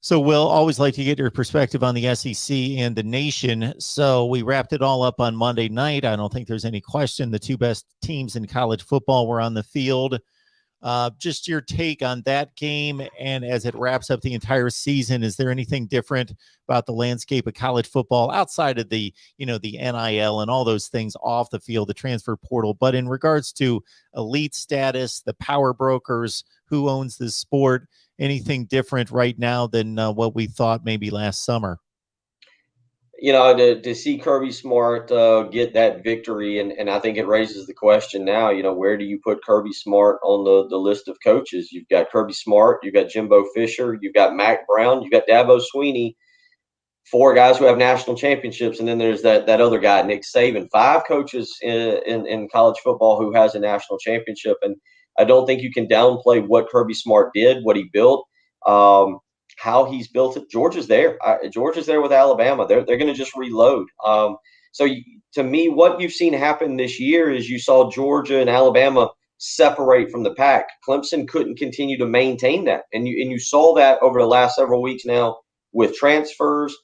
So we'll always like to get your perspective on the SEC and the nation. So we wrapped it all up on Monday night. I don't think there's any question. The two best teams in college football were on the field. Just your take on that game, and as it wraps up the entire season, is there anything different about the landscape of college football outside of the NIL and all those things off the field, the transfer portal, but in regards to elite status, the power brokers, who owns this sport, anything different right now than what we thought maybe last summer? To see Kirby Smart get that victory, and I think it raises the question now, where do you put Kirby Smart on the list of coaches? You've got Kirby Smart, you've got Jimbo Fisher, you've got Mac Brown, you've got Dabo Sweeney, four guys who have national championships, and then there's that other guy, Nick Saban. Five coaches in college football who has a national championship, and I don't think you can downplay what Kirby Smart did, what he built. How he's built it. Georgia's there. Georgia's there with Alabama. They're going to just reload. To me, what you've seen happen this year is you saw Georgia and Alabama separate from the pack. Clemson couldn't continue to maintain that, and you saw that over the last several weeks now with transfers.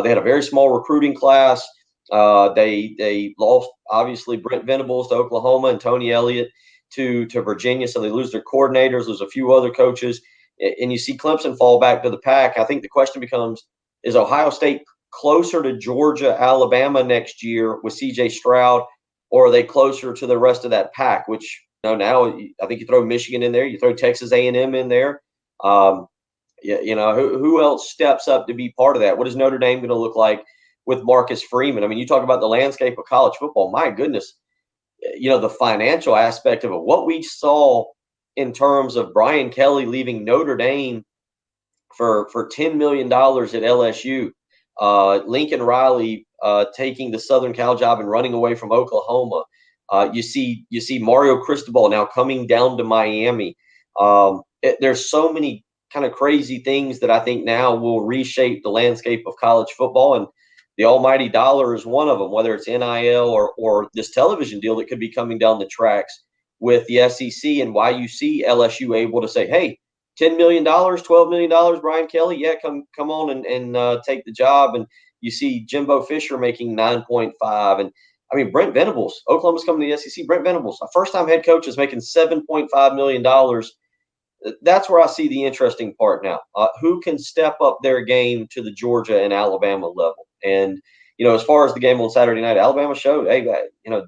They had a very small recruiting class. They lost obviously Brent Venables to Oklahoma and Tony Elliott to Virginia, so they lose their coordinators. There's a few other coaches. And you see Clemson fall back to the pack. I think the question becomes, is Ohio State closer to Georgia, Alabama next year with C.J. Stroud, or are they closer to the rest of that pack, which now I think you throw Michigan in there, you throw Texas A&M in there. Who else steps up to be part of that? What is Notre Dame going to look like with Marcus Freeman? I mean, you talk about the landscape of college football. My goodness, the financial aspect of it, what we saw in terms of Brian Kelly leaving Notre Dame for $10 million at LSU, Lincoln Riley taking the Southern Cal job and running away from Oklahoma. You see Mario Cristobal now coming down to Miami. There's so many kind of crazy things that I think now will reshape the landscape of college football, and the almighty dollar is one of them, whether it's NIL or this television deal that could be coming down the tracks with the SEC, and why you see LSU able to say, hey, $10 million, $12 million, Brian Kelly, yeah, come on and take the job. And you see Jimbo Fisher making 9.5. And I mean, Brent Venables, Oklahoma's coming to the SEC. Brent Venables, a first-time head coach, is making $7.5 million. That's where I see the interesting part now. Who can step up their game to the Georgia and Alabama level? And, as far as the game on Saturday night, Alabama showed, hey,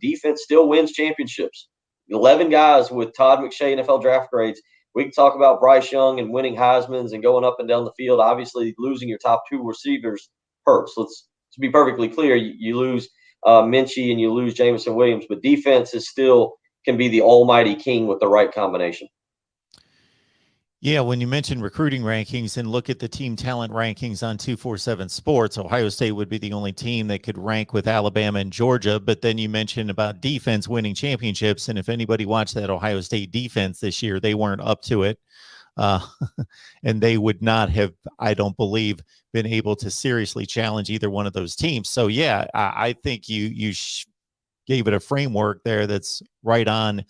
defense still wins championships. 11 guys with Todd McShay NFL draft grades. We can talk about Bryce Young and winning Heismans and going up and down the field. Obviously, losing your top two receivers hurts. Let's be perfectly clear. You lose Minchie and you lose Jameson Williams, but defense is still can be the almighty king with the right combination. Yeah, when you mention recruiting rankings and look at the team talent rankings on 247 Sports, Ohio State would be the only team that could rank with Alabama and Georgia. But then you mentioned about defense winning championships. And if anybody watched that Ohio State defense this year, they weren't up to it. And they would not have, I don't believe, been able to seriously challenge either one of those teams. So, yeah, I think you gave it a framework there that's right on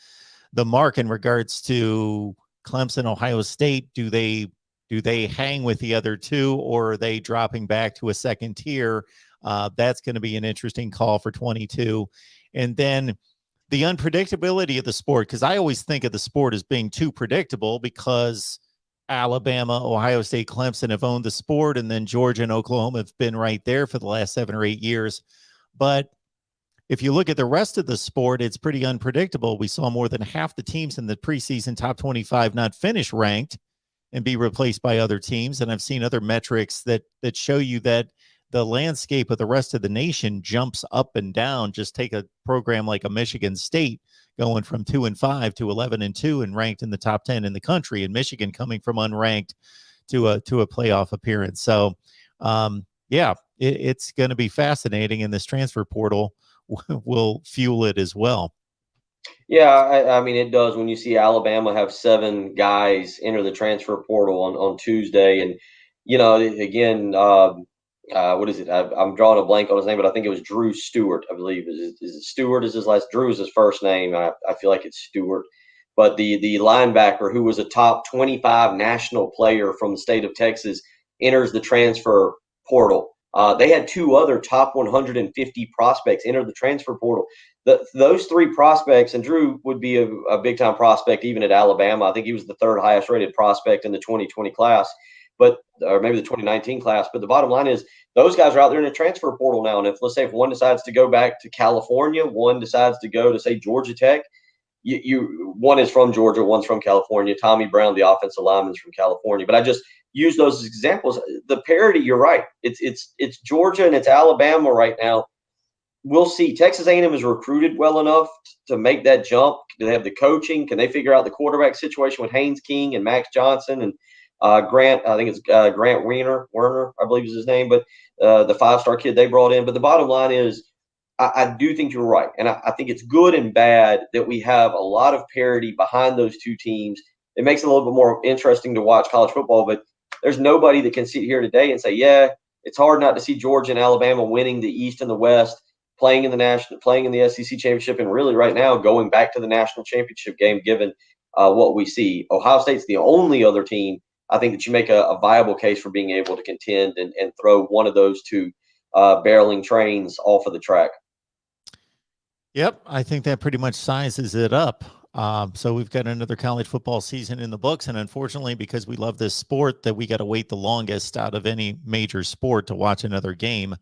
the mark in regards to Clemson, Ohio State. Do they hang with the other two, or are they dropping back to a second tier? That's going to be an interesting call for 22. And then the unpredictability of the sport, because I always think of the sport as being too predictable because Alabama, Ohio State, Clemson have owned the sport, and then Georgia and Oklahoma have been right there for the last 7 or 8 years. But if you look at the rest of the sport, it's pretty unpredictable. We saw more than half the teams in the preseason top 25 not finish ranked and be replaced by other teams. And I've seen other metrics that show you that the landscape of the rest of the nation jumps up and down. Just take a program like a Michigan State going from 2-5 to 11-2 and ranked in the top 10 in the country, and Michigan coming from unranked to a playoff appearance. So, it's going to be fascinating, and this transfer portal will fuel it as well. Yeah, I mean, it does when you see Alabama have 7 guys enter the transfer portal on Tuesday. And, again, what is it? I'm drawing a blank on his name, but I think it was Drew Stewart, I believe. Is it Stewart is his last? Drew is his first name. I feel like it's Stewart. But the linebacker who was a top 25 national player from the state of Texas, enters the transfer portal. They had 2 other top 150 prospects enter the transfer portal. Those 3 prospects, and Drew would be a big-time prospect even at Alabama. I think he was the 3rd highest-rated prospect in the 2020 class, or maybe the 2019 class. But the bottom line is those guys are out there in the transfer portal now. And let's say if one decides to go back to California, one decides to go to, say, Georgia Tech, one is from Georgia, one's from California. Tommy Brown, the offensive lineman, is from California. But I just use those as examples. The parity, you're right. It's Georgia and it's Alabama right now. We'll see. Texas A&M is recruited well enough to make that jump. Do they have the coaching? Can they figure out the quarterback situation with Haynes King and Max Johnson and Grant? I think it's Grant Werner, I believe is his name. But the 5-star kid they brought in. But the bottom line is, I do think you're right. And I think it's good and bad that we have a lot of parity behind those 2 teams. It makes it a little bit more interesting to watch college football, but there's nobody that can sit here today and say, yeah, it's hard not to see Georgia and Alabama winning the East and the West, playing in the SEC championship, and really right now going back to the national championship game, given what we see. Ohio State's the only other team, I think, that you make a viable case for being able to contend and throw one of those 2 barreling trains off of the track. Yep, I think that pretty much sizes it up. So we've got another college football season in the books, and unfortunately, because we love this sport, that we got to wait the longest out of any major sport to watch another game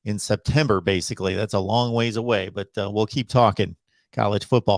in September, basically. That's a long ways away, but we'll keep talking college football.